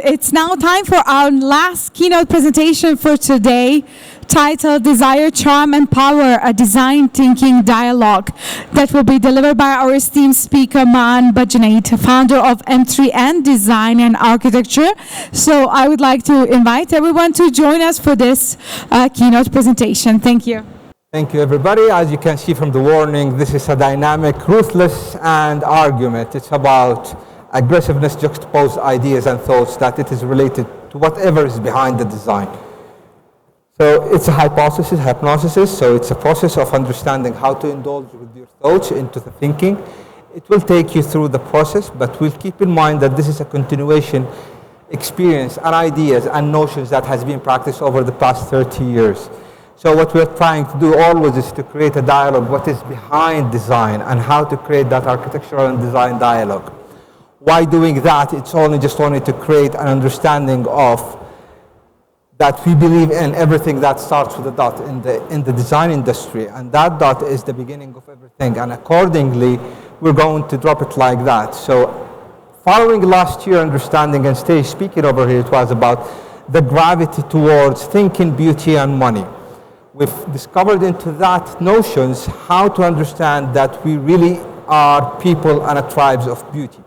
it's now time for our last keynote presentation for today, titled Desire, Charm, and Power, a Design Thinking Dialogue, that will be delivered by our esteemed speaker, Maan Bajanait, founder of M3N Design and Architecture. So I would like to invite everyone to join us for this keynote presentation. Thank you. Thank you, everybody. As you can see from the warning, this is a dynamic, ruthless, and argument. It's about aggressiveness, juxtaposed ideas and thoughts, that it is related to whatever is behind the design. So it's a hypnosis, so it's a process of understanding how to indulge with your thoughts into the thinking. It will take you through the process, but we'll keep in mind that this is a continuation experience and ideas and notions that has been practiced over the past 30 years. So what we're trying to do always is to create a dialogue, what is behind design, and how to create that architectural and design dialogue. Why doing that? It's only to create an understanding of that we believe in everything that starts with a dot in the design industry, and that dot is the beginning of everything, and accordingly we're going to drop it like that. So following last year understanding and stage speaking over here, it was about the gravity towards thinking, beauty, and money. We've discovered into that notions how to understand that we really are people and a tribes of beauty.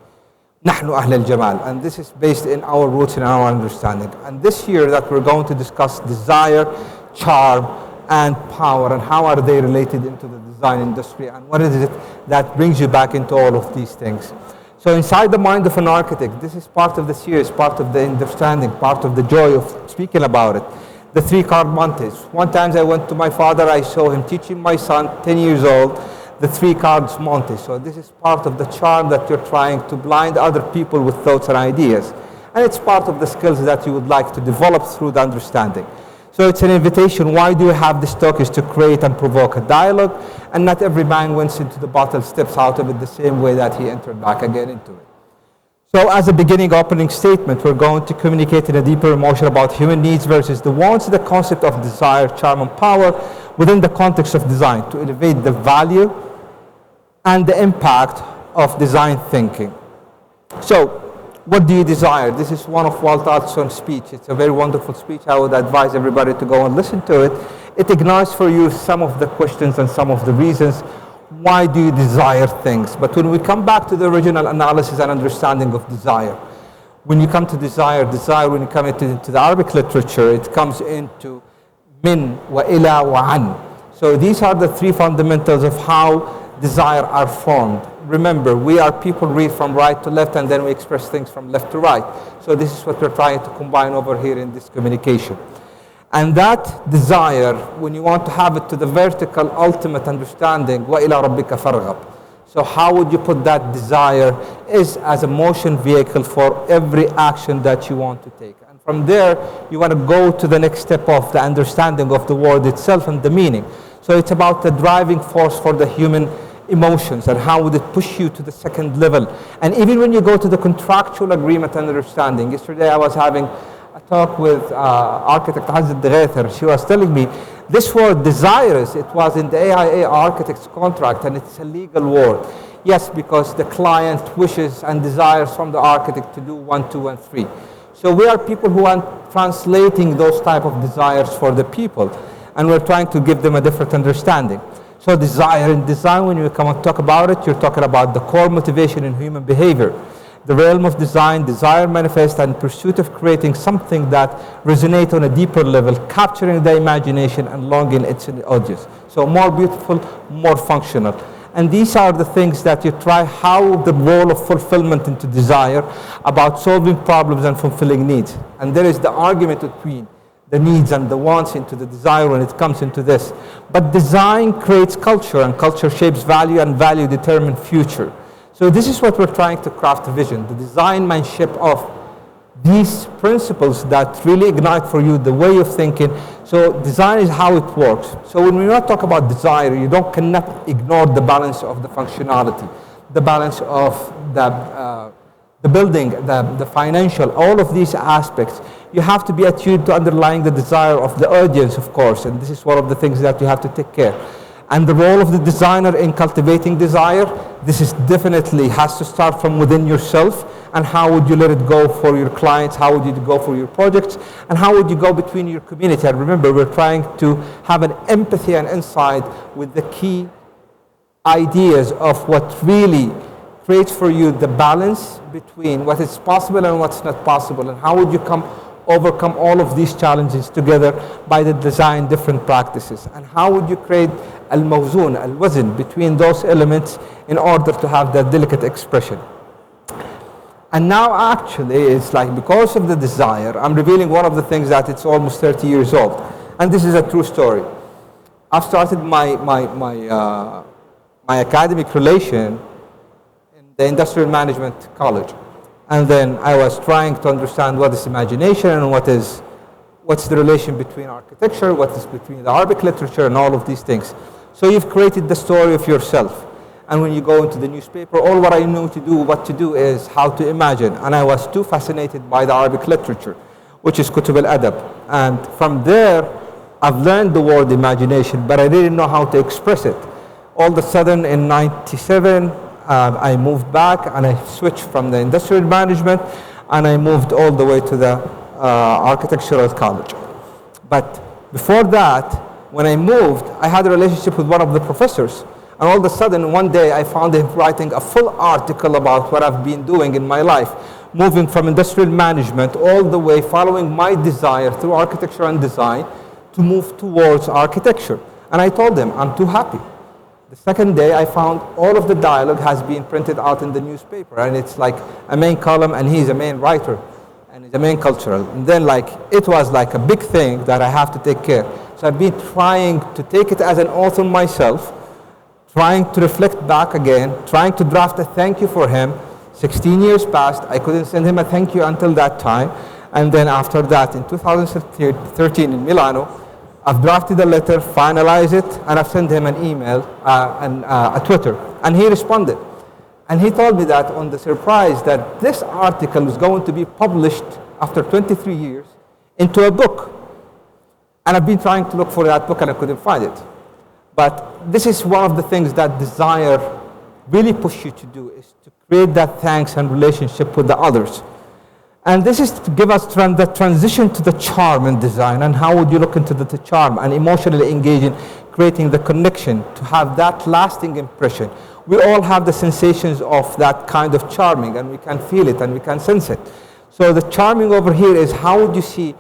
نحن أهل الجمال, and this is based in our roots and our understanding. And this year that we're going to discuss desire, charm, and power, and how are they related into the design industry, and what is it that brings you back into all of these things. So inside the mind of an architect, this is part of the series, part of the understanding, part of the joy of speaking about it. The 3-card montes. One time I went to my father, I saw him teaching my son, 10 years old, the 3 cards Monte. So this is part of the charm that you're trying to blind other people with thoughts and ideas. And it's part of the skills that you would like to develop through the understanding. So it's an invitation. Why do we have this talk? Is to create and provoke a dialogue, and not every man went into the bottle, steps out of it the same way that he entered back again into it. So as a beginning opening statement, we're going to communicate in a deeper emotion about human needs versus the wants, the concept of desire, charm, and power within the context of design to elevate the value and the impact of design thinking. So, what do you desire? This is one of Walt Altson's speech. It's a very wonderful speech. I would advise everybody to go and listen to it. It ignites for you some of the questions and some of the reasons why do you desire things. But when we come back to the original analysis and understanding of desire, when you come to desire, when you come into the Arabic literature, it comes into min, wa ila, wa an. So these are the 3 fundamentals of how desire are formed. Remember, we are people read from right to left, and then we express things from left to right. So this is what we're trying to combine over here in this communication. And that desire, when you want to have it to the vertical ultimate understanding, وَإِلَىٰ رَبِّكَ فَارْغَب. So how would you put that desire is as a motion vehicle for every action that you want to take. And from there, you want to go to the next step of the understanding of the word itself and the meaning. So it's about the driving force for the human emotions, and how would it push you to the second level. And even when you go to the contractual agreement and understanding, yesterday I was having a talk with architect Hazid Degheter. She was telling me this word desirous, it was in the AIA architect's contract, and it's a legal word. Yes, because the client wishes and desires from the architect to do 1, 2, and 3. So we are people who are translating those type of desires for the people, and we're trying to give them a different understanding. So desire in design, when you come and talk about it, you're talking about the core motivation in human behavior. The realm of design, desire manifest and pursuit of creating something that resonates on a deeper level, capturing the imagination and longing its audience. So more beautiful, more functional. And these are the things that you try, how the role of fulfillment into desire, about solving problems and fulfilling needs. And there is the argument between the needs and the wants into the desire when it comes into this. But design creates culture, and culture shapes value, and value determines future. So this is what we're trying to craft a vision, the designmanship of these principles that really ignite for you the way of thinking. So design is how it works. So when we not talk about desire, you cannot ignore the balance of the functionality, the balance of the building, the financial, all of these aspects. You have to be attuned to underlying the desire of the audience, of course, and this is one of the things that you have to take care. And the role of the designer in cultivating desire, this is definitely has to start from within yourself, and how would you let it go for your clients, how would you go for your projects, and how would you go between your community. And remember, we're trying to have an empathy and insight with the key ideas of what really creates for you the balance between what is possible and what's not possible, and how would you overcome all of these challenges together by the design different practices, and how would you create al-mawzoon, al-wazn between those elements in order to have that delicate expression. And now actually it's like, because of the desire, I'm revealing one of the things that it's almost 30 years old, and this is a true story. I've started my academic relation in the industrial management college. And then I was trying to understand what is imagination and what's the relation between architecture, what is between the Arabic literature and all of these things. So you've created the story of yourself. And when you go into the newspaper, all what I know what to do is how to imagine. And I was too fascinated by the Arabic literature, which is kutub al-adab. And from there, I've learned the word imagination, but I didn't know how to express it. All of a sudden in 97, I moved back and I switched from the industrial management and I moved all the way to the architectural college. But before that, when I moved, I had a relationship with one of the professors. And all of a sudden, one day I found him writing a full article about what I've been doing in my life, moving from industrial management all the way, following my desire through architecture and design to move towards architecture. And I told him, I'm too happy. The second day, I found all of the dialogue has been printed out in the newspaper, and it's like a main column, and he's a main writer, and he's a main cultural. And then it was like a big thing that I have to take care. So I've been trying to take it as an author myself, trying to reflect back again, trying to draft a thank you for him. 16 years passed, I couldn't send him a thank you until that time. And then after that, in 2013 in Milano, I've drafted a letter, finalized it, and I've sent him an email and a Twitter. And he responded. And he told me that on the surprise that this article is going to be published after 23 years into a book. And I've been trying to look for that book and I couldn't find it. But this is one of the things that desire really pushes you to do, is to create that thanks and relationship with the others. And this is to give us the transition to the charm in design, and how would you look into the charm and emotionally engaging, creating the connection to have that lasting impression. We all have the sensations of that kind of charming, and we can feel it and we can sense it. So the charming over here is, how would you see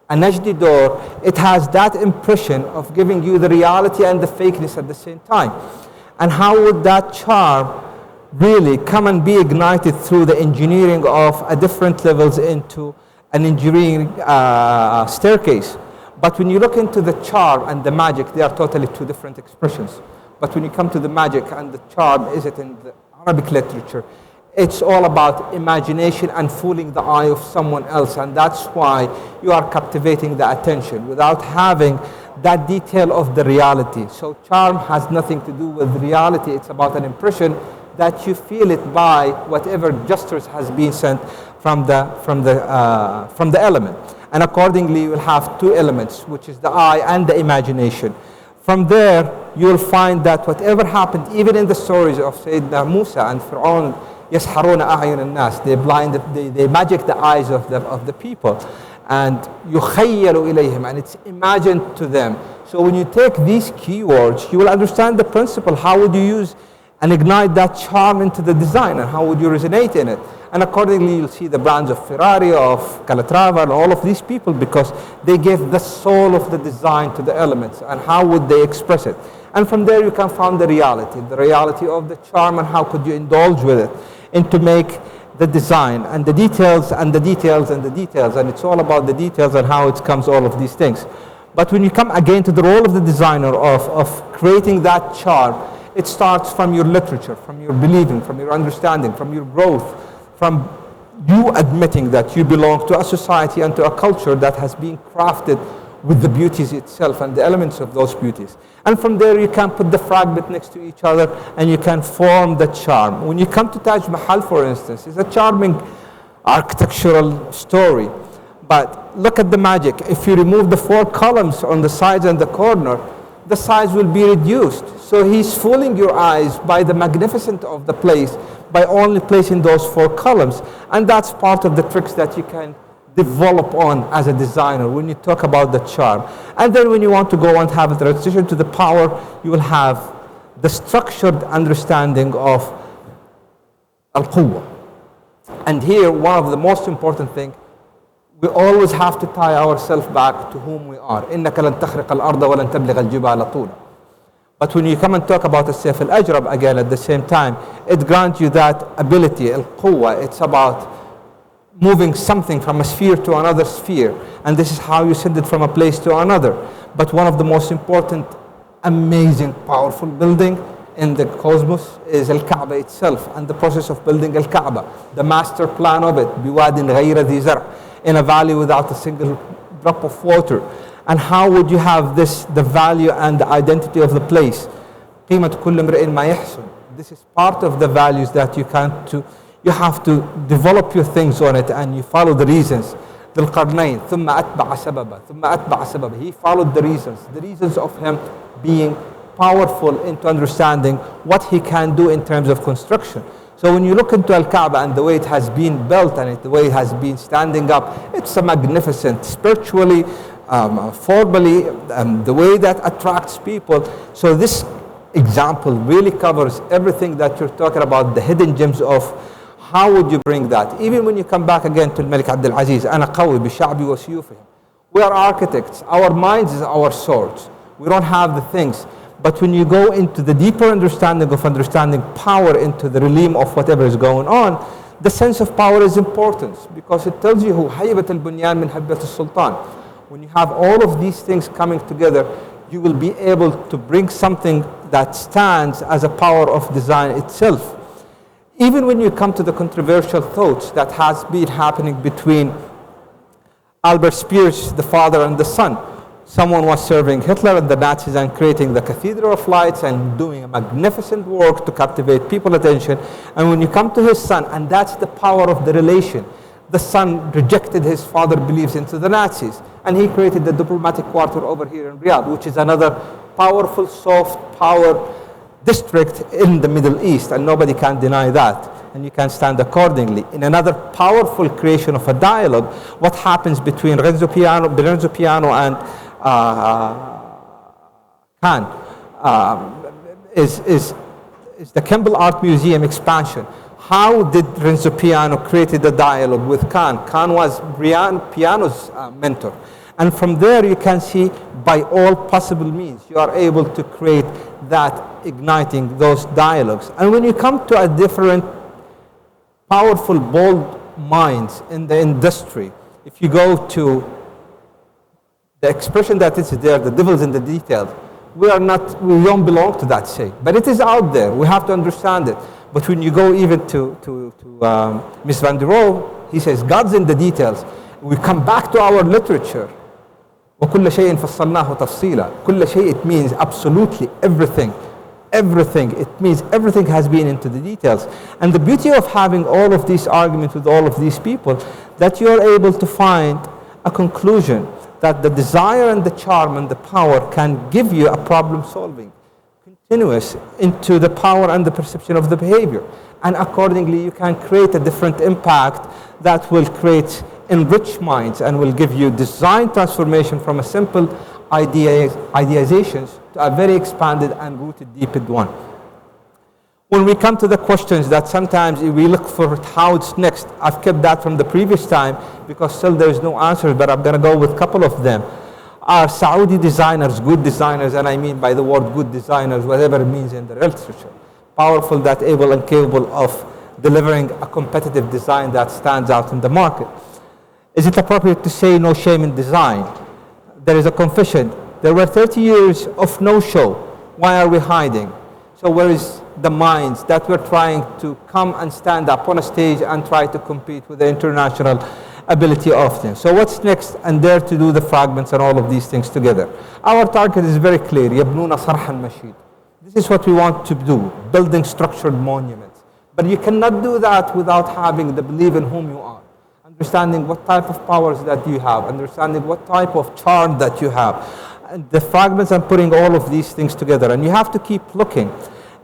a Najdi door? It has that impression of giving you the reality and the fakeness at the same time. And how would that charm really come and be ignited through the engineering of different levels into an engineering staircase? But when you look into the charm and the magic, they are totally two different expressions. But when you come to the magic and the charm, is it in the Arabic literature? It's all about imagination and fooling the eye of someone else, and that's why you are captivating the attention without having that detail of the reality. So charm has nothing to do with reality. It's about an impression that you feel it by whatever gestures has been sent from the element. And accordingly, you will have two elements, which is the eye and the imagination. From there, you will find that whatever happened, even in the stories of Sayyidina Musa and Fir'aun, يَسْحَرُونَ أَعْيُنَ النَّاسِ, they magic the eyes of the people. And يُخَيَّلُ إِلَيْهِمْ, and it's imagined to them. So when you take these keywords, you will understand the principle. How would you use and ignite that charm into the design, and how would you resonate in it? And accordingly, you'll see the brands of Ferrari, of Calatrava, and all of these people, because they gave the soul of the design to the elements, and how would they express it? And from there, you can find the reality of the charm, and how could you indulge with it, and to make the design, and the details, and the details, and the details. And it's all about the details and how it comes, all of these things. But when you come again to the role of the designer of creating that charm, it starts from your literature, from your believing, from your understanding, from your growth, from you admitting that you belong to a society and to a culture that has been crafted with the beauties itself and the elements of those beauties. And from there, you can put the fragment next to each other and you can form the charm. When you come to Taj Mahal, for instance, it's a charming architectural story. But look at the magic. If you remove the 4 columns on the sides and the corner, the size will be reduced. So he's fooling your eyes by the magnificence of the place, by only placing those 4 columns. And that's part of the tricks that you can develop on as a designer when you talk about the charm. And then when you want to go and have a transition to the power, you will have the structured understanding of al-quwwa. And here, one of the most important things, we always have to tie ourselves back to whom we are. إنك لن تخرق الأرض ولن تبلغ الجبال طولا. But when you come and talk about the Sayf al-Ajrab again at the same time, it grants you that ability, al-quwwa. It's about moving something from a sphere to another sphere. And this is how you send it from a place to another. But one of the most important, amazing, powerful building in the cosmos is Al-Kaaba itself, and the process of building Al-Kaaba, the master plan of it, بِوَادٍ غَيْرَ ذِي زَرْعٍ, in a valley without a single drop of water. And how would you have this, the value and the identity of the place? قِيمَةُ كُلِّ امْرِئٍ مَا يَحْسُنُ. This is part of the values that you have to develop your things on it, and you follow the reasons. ذُو الْقَرْنَيْنِ ثُمَّ أَتْبَعَ سَبَبًا ثُمَّ أَتْبَعَ سَبَبًا. He followed the reasons of him being powerful into understanding what he can do in terms of construction. So when you look into Al-Kaaba and the way it has been built and the way it has been standing up, it's a magnificent, spiritually, formally, the way that attracts people. So this example really covers everything that you're talking about, the hidden gems of how would you bring that. Even when you come back again to Malik Abdul Aziz, أنا قوي بشعبي وسيوفهم. We are architects. Our minds is our swords. We don't have the things. But when you go into the deeper understanding of understanding power into the realm of whatever is going on, the sense of power is important because it tells you who هيبة البنيان من هبة السلطان. When you have all of these things coming together, you will be able to bring something that stands as a power of design itself. Even when you come to the controversial thoughts that has been happening between Albert Speers, the father and the son. Someone was serving Hitler and the Nazis and creating the Cathedral of Lights and doing a magnificent work to captivate people's attention. And when you come to his son, and that's the power of the relation, the son rejected his father beliefs into the Nazis. And he created the diplomatic quarter over here in Riyadh, which is another powerful, soft power district in the Middle East. And nobody can deny that. And you can stand accordingly. In another powerful creation of a dialogue, what happens between Renzo Piano and Khan is the Kimball Art Museum expansion. How did Renzo Piano create the dialogue with Khan? Khan was Piano's mentor. And from there you can see by all possible means you are able to create that, igniting those dialogues. And when you come to a different powerful, bold minds in the industry, if you go to the expression that is there, the devil's in the details, we don't belong to that shape. But it is out there. We have to understand it. But when you go even to Ms. Van der Rohe, he says, God's in the details. We come back to our literature. وَكُلَّ شَيْءٍ فَصَّلْنَاهُ تَفْصِيلًا. كُلَّ شَيْء, it means absolutely everything. Everything. It means everything has been into the details. And the beauty of having all of these arguments with all of these people, that you are able to find a conclusion that the desire and the charm and the power can give you a problem solving, continuous into the power and the perception of the behavior. And accordingly, you can create a different impact that will create enriched minds and will give you design transformation from a simple ideations to a very expanded and rooted deepened one. When we come to the questions that sometimes we look for how it's next, I've kept that from the previous time because still there's no answers, but I'm going to go with a couple of them. Are Saudi designers good designers? And I mean by the word good designers, whatever it means in the literature. Powerful, that able and capable of delivering a competitive design that stands out in the market. Is it appropriate to say no shame in design? There is a confession. There were 30 years of no show. Why are we hiding? So where is the minds that were trying to come and stand up on a stage and try to compete with the international ability of them? So what's next? And dare to do the fragments and all of these things together. Our target is very clear. يبنون صرحا مشيد. This is what we want to do, building structured monuments. But you cannot do that without having the belief in whom you are. Understanding what type of powers that you have, understanding what type of charm that you have. And the fragments and putting all of these things together. And you have to keep looking.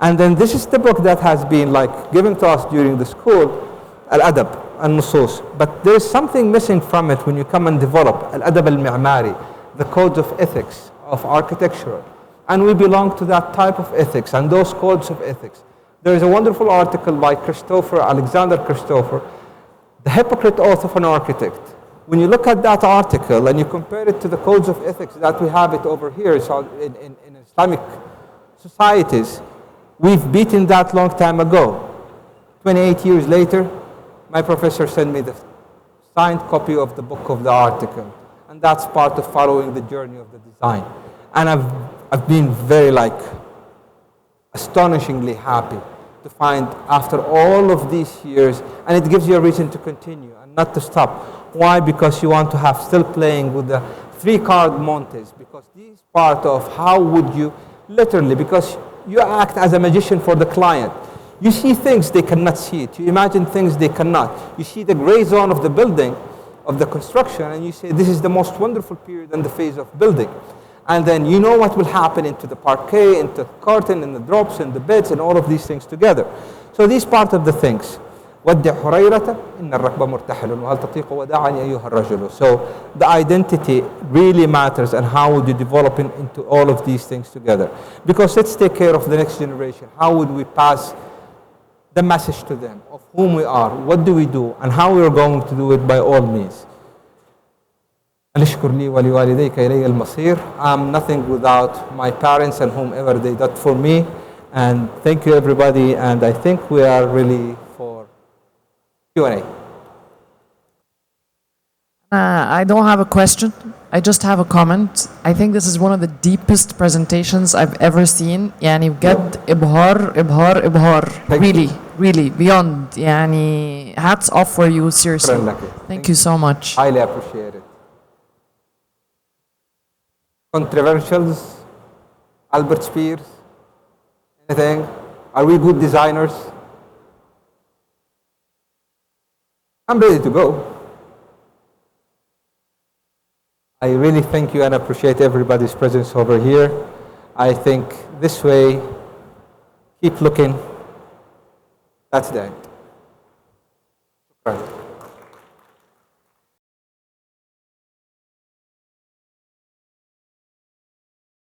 And then this is the book that has been like given to us during the school, Al-Adab al-Nusus. But there is something missing from it when you come and develop Al-Adab al-Mi'mari, the codes of ethics, of architecture. And we belong to that type of ethics and those codes of ethics. There is a wonderful article by Alexander Christopher, the hypocrite oath of an architect. When you look at that article and you compare it to the codes of ethics that we have it over here so in Islamic societies, we've beaten that long time ago. 28 years later, my professor sent me the signed copy of the book of the article. And that's part of following the journey of the design. And I've been very astonishingly happy to find after all of these years, and it gives you a reason to continue and not to stop. Why? Because you want to have still playing with the 3-card montes, because this is part of how would you literally, because you act as a magician for the client. You see things they cannot see it. You imagine things they cannot. You see the gray zone of the building, of the construction, and you say this is the most wonderful period in the phase of building. And then you know what will happen into the parquet, into the curtain, and the drops, and the beds, and all of these things together. So these part of the things. ودع حريرة إن الركب مرتحل وهل تطيق وداعني أيها الرجل. So the identity really matters, and how would you develop into all of these things together? Because let's take care of the next generation. How would we pass the message to them of whom we are, what do we do, and how we are going to do it by all means. أشكر لي ولوالديك إلي المصير. I'm nothing without my parents and whomever they did for me. And thank you everybody, and I think we are really for Q&A. I don't have a question. I just have a comment. I think this is one of the deepest presentations I've ever seen. يعني بجد إبهار إبهار إبهار. Really beyond. يعني hats off for you, seriously. Thank you so much. Highly appreciate it. Controversials, Albert Spears, anything? Are we good designers? I'm ready to go. I really thank you and appreciate everybody's presence over here. I think this way, keep looking. That's the end.